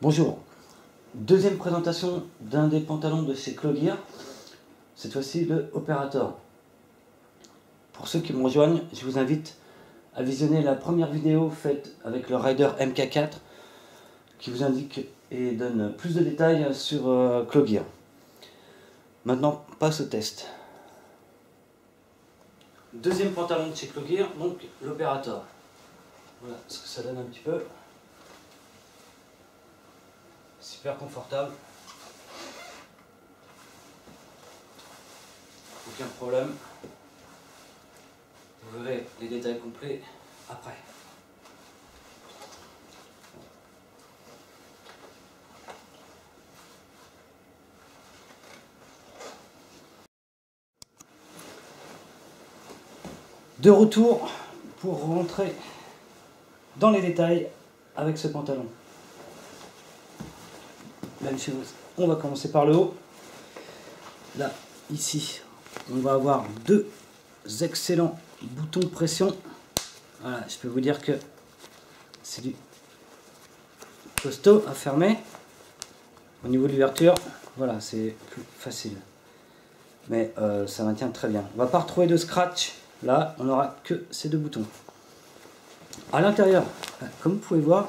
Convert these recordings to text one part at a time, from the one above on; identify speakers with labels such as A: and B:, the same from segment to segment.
A: Bonjour, deuxième présentation d'un des pantalons de chez Cloggear, cette fois-ci le Operator. Pour ceux qui me rejoignent, je vous invite à visionner la première vidéo faite avec le Rider MK4 qui vous indique et donne plus de détails sur Cloggear. Maintenant, passe au test. Deuxième pantalon de chez Cloggear, donc l'Operator. Voilà ce que ça donne un petit peu. Super confortable. Aucun problème. Vous verrez les détails complets après. De retour pour rentrer dans les détails avec ce pantalon. Même chose, on va commencer par le haut. Là, ici, on va avoir deux excellents boutons de pression. Voilà, je peux vous dire que c'est du costaud à fermer. Au niveau de l'ouverture, voilà, c'est plus facile. Mais ça maintient très bien. On va pas retrouver de scratch. Là, on n'aura que ces deux boutons. À l'intérieur, comme vous pouvez voir,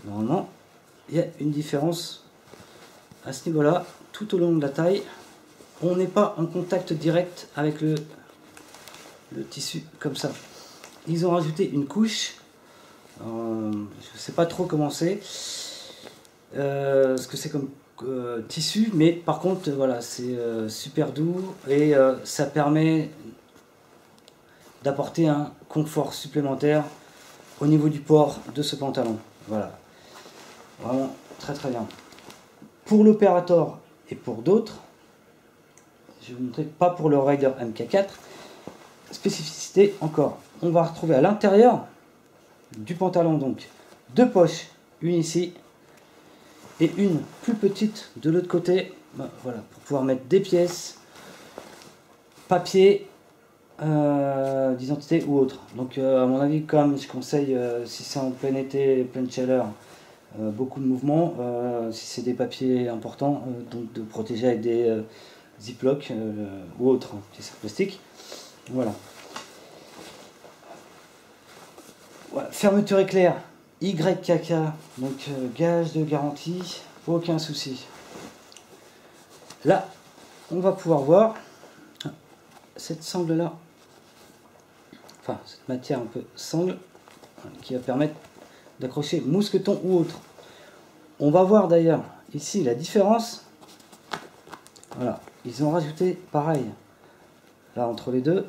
A: normalement, il y a une différence à ce niveau-là, tout au long de la taille. On n'est pas en contact direct avec le tissu comme ça. Ils ont rajouté une couche. Je ne sais pas trop comment c'est, ce que c'est comme tissu, mais par contre, voilà, c'est super doux et ça permet d'apporter un confort supplémentaire au niveau du port de ce pantalon. Voilà, vraiment très très bien. Pour l'Operator et pour d'autres, je vais vous montrer, pas pour le Rider MK4, spécificité encore, on va retrouver à l'intérieur du pantalon donc deux poches, une ici et une plus petite de l'autre côté, voilà, pour pouvoir mettre des pièces, papier, d'identité ou autre. Donc à mon avis, comme je conseille, si c'est en plein été, pleine chaleur, beaucoup de mouvements, si c'est des papiers importants, donc de protéger avec des Ziploc ou autres pièces plastiques. Voilà. Voilà. Fermeture éclair YKK, donc gage de garantie, aucun souci. Là, on va pouvoir voir cette sangle là, enfin cette matière un peu sangle qui va permettre d'accrocher mousqueton ou autre. On va voir d'ailleurs ici la différence. Voilà, ils ont rajouté pareil là entre les deux.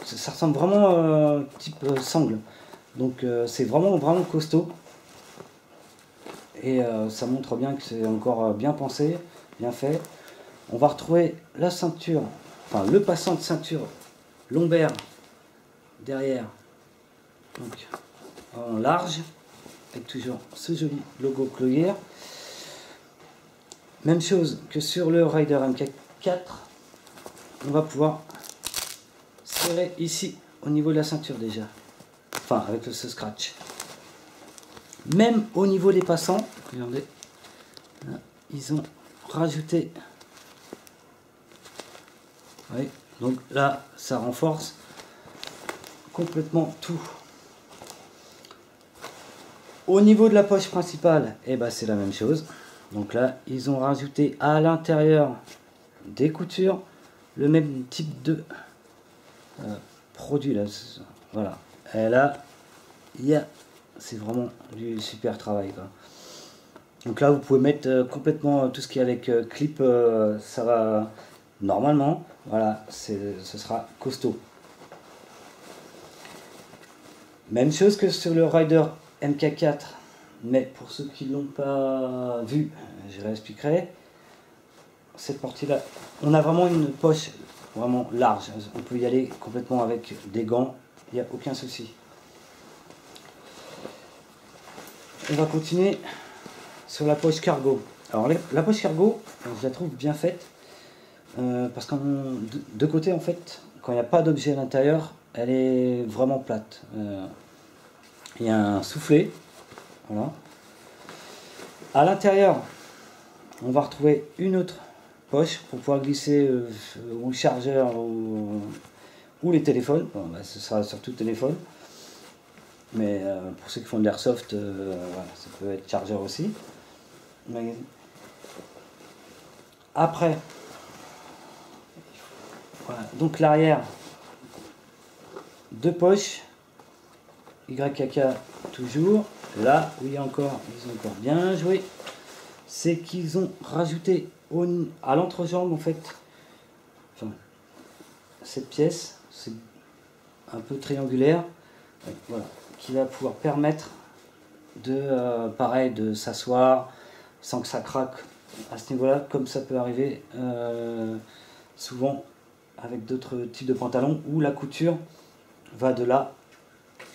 A: Ça ressemble vraiment type sangle. Donc c'est vraiment costaud. Et ça montre bien que c'est encore bien pensé, bien fait. On va retrouver la ceinture, enfin le passant de ceinture lombaire derrière. Donc en large, avec toujours ce joli logo Cloggear. Même chose que sur le Rider MK4, on va pouvoir serrer ici au niveau de la ceinture déjà, enfin avec ce scratch. Même au niveau des passants, regardez, là, ils ont rajouté, oui, donc là ça renforce complètement tout. Au niveau de la poche principale, et ben c'est la même chose. Donc là, ils ont rajouté à l'intérieur des coutures, le même type de produit là. Voilà. Et là, c'est vraiment du super travail, quoi. Donc là, vous pouvez mettre complètement tout ce qui est avec clip, ça va normalement. Voilà, ce sera costaud. Même chose que sur le Rider MK4, mais pour ceux qui ne l'ont pas vu, je réexpliquerai. Cette partie-là, on a vraiment une poche vraiment large. On peut y aller complètement avec des gants, il n'y a aucun souci. On va continuer sur la poche cargo. Alors la poche cargo, je la trouve bien faite, parce qu'en de côté, en fait, quand il n'y a pas d'objet à l'intérieur, elle est vraiment plate. Il y a un soufflet, voilà, À l'intérieur, on va retrouver une autre poche pour pouvoir glisser ou le chargeur ou les téléphones. Bon, bah, ce sera surtout téléphone. Mais pour ceux qui font de l'airsoft, voilà, ça peut être chargeur aussi. Après, voilà, donc l'arrière, deux poches, YKK toujours. Là où il y a encore, ils ont encore bien joué, c'est qu'ils ont rajouté à l'entrejambe en fait, enfin, cette pièce, c'est un peu triangulaire, voilà, qui va pouvoir permettre de, pareil, de s'asseoir sans que ça craque à ce niveau-là, comme ça peut arriver souvent avec d'autres types de pantalons où la couture va de là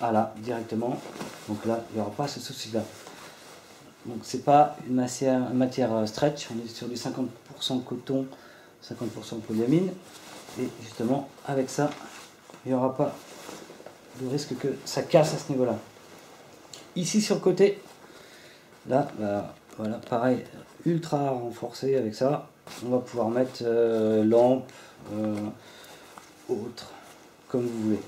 A: à là directement. Donc là, il n'y aura pas ce souci-là. Donc c'est pas une matière stretch, on est sur du 50% coton, 50% polyamide. Et justement, avec ça, il n'y aura pas de risque que ça casse à ce niveau-là. Ici sur le côté, là, bah, voilà, pareil, ultra renforcé avec ça. On va pouvoir mettre lampe, autre, comme vous voulez.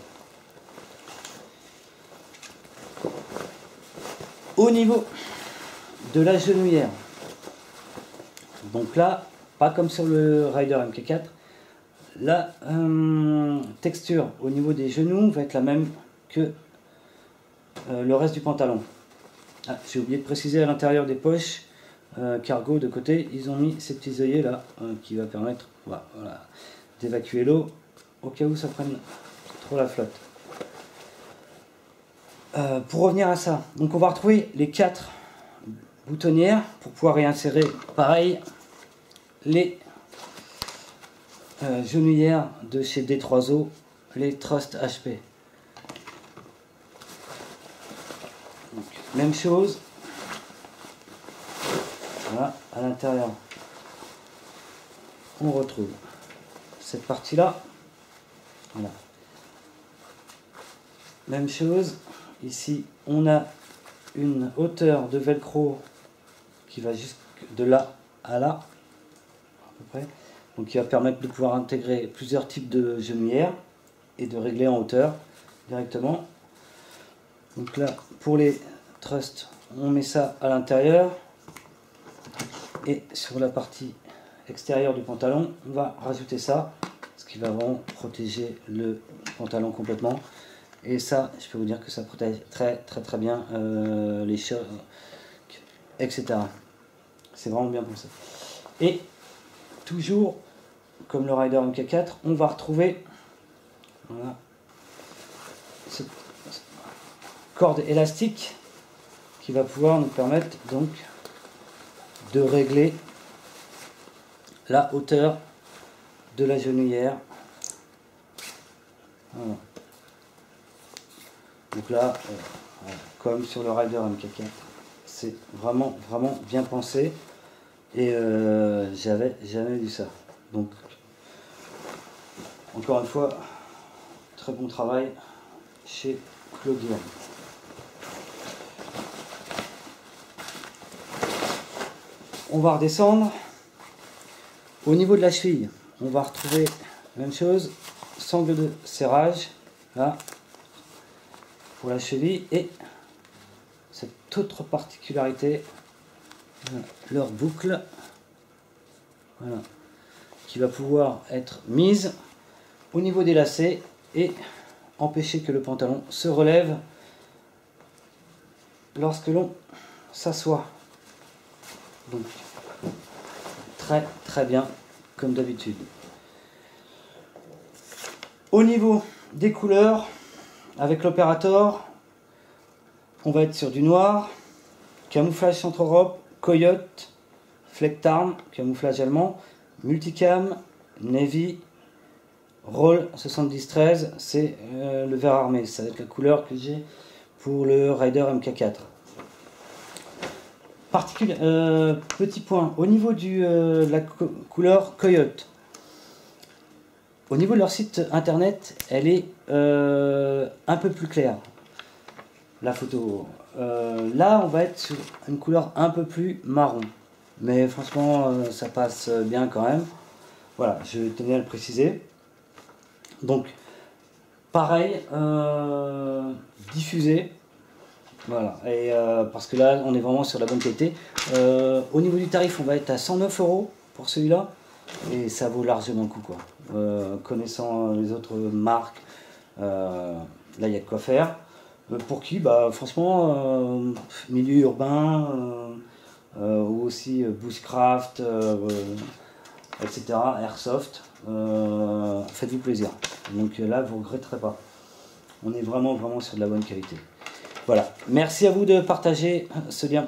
A: Au niveau de la genouillère, donc là, pas comme sur le Rider MK4, la texture au niveau des genoux va être la même que le reste du pantalon. Ah, j'ai oublié de préciser, à l'intérieur des poches cargo de côté, ils ont mis ces petits œillets là qui va permettre voilà, d'évacuer l'eau au cas où ça prenne trop la flotte. Pour revenir à ça, donc on va retrouver les 4 boutonnières pour pouvoir réinsérer pareil les genouillères de chez D3O, les Trust HP. Donc, même chose, voilà, à l'intérieur on retrouve cette partie là, voilà. Même chose, ici on a une hauteur de velcro qui va jusque de là à là, à peu près. Donc qui va permettre de pouvoir intégrer plusieurs types de genouillères et de régler en hauteur directement. Donc là, pour les trusts, on met ça à l'intérieur. Et sur la partie extérieure du pantalon, on va rajouter ça, ce qui va vraiment protéger le pantalon complètement. Et ça, je peux vous dire que ça protège très bien les cheveux, etc. C'est vraiment bien pensé. Et toujours, comme le Rider MK4, on va retrouver voilà, cette corde élastique qui va pouvoir nous permettre donc de régler la hauteur de la genouillère. Voilà. Donc là, comme sur le Rider MK4, c'est vraiment bien pensé et j'avais jamais vu ça. Donc, encore une fois, très bon travail chez Clodion. On va redescendre. Au niveau de la cheville, on va retrouver la même chose, sangle de serrage, là, pour la cheville, et cette autre particularité, leur boucle, voilà, qui va pouvoir être mise au niveau des lacets et empêcher que le pantalon se relève lorsque l'on s'assoit. Donc très bien comme d'habitude. Au niveau des couleurs, avec l'Operator, on va être sur du noir, camouflage Centre-Europe, Coyote, Flecktarn, camouflage allemand, Multicam, Navy, Roll 7013, c'est le vert armé, ça va être la couleur que j'ai pour le Rider MK4. Petit point, au niveau de la couleur Coyote, au niveau de leur site internet, elle est un peu plus claire. la photo. Là, on va être sur une couleur un peu plus marron. Mais franchement, ça passe bien quand même. Voilà, je tenais à le préciser. Donc, pareil, diffusé. Voilà, et parce que là, on est vraiment sur la bonne qualité. Au niveau du tarif, on va être à 109 € pour celui-là. Et ça vaut largement le coup, quoi. Connaissant les autres marques, là, il y a de quoi faire. Pour qui, bah, franchement, milieu urbain, ou aussi bushcraft, etc., airsoft, faites-vous plaisir. Donc là, vous ne regretterez pas. On est vraiment sur de la bonne qualité. Voilà, merci à vous de partager ce lien.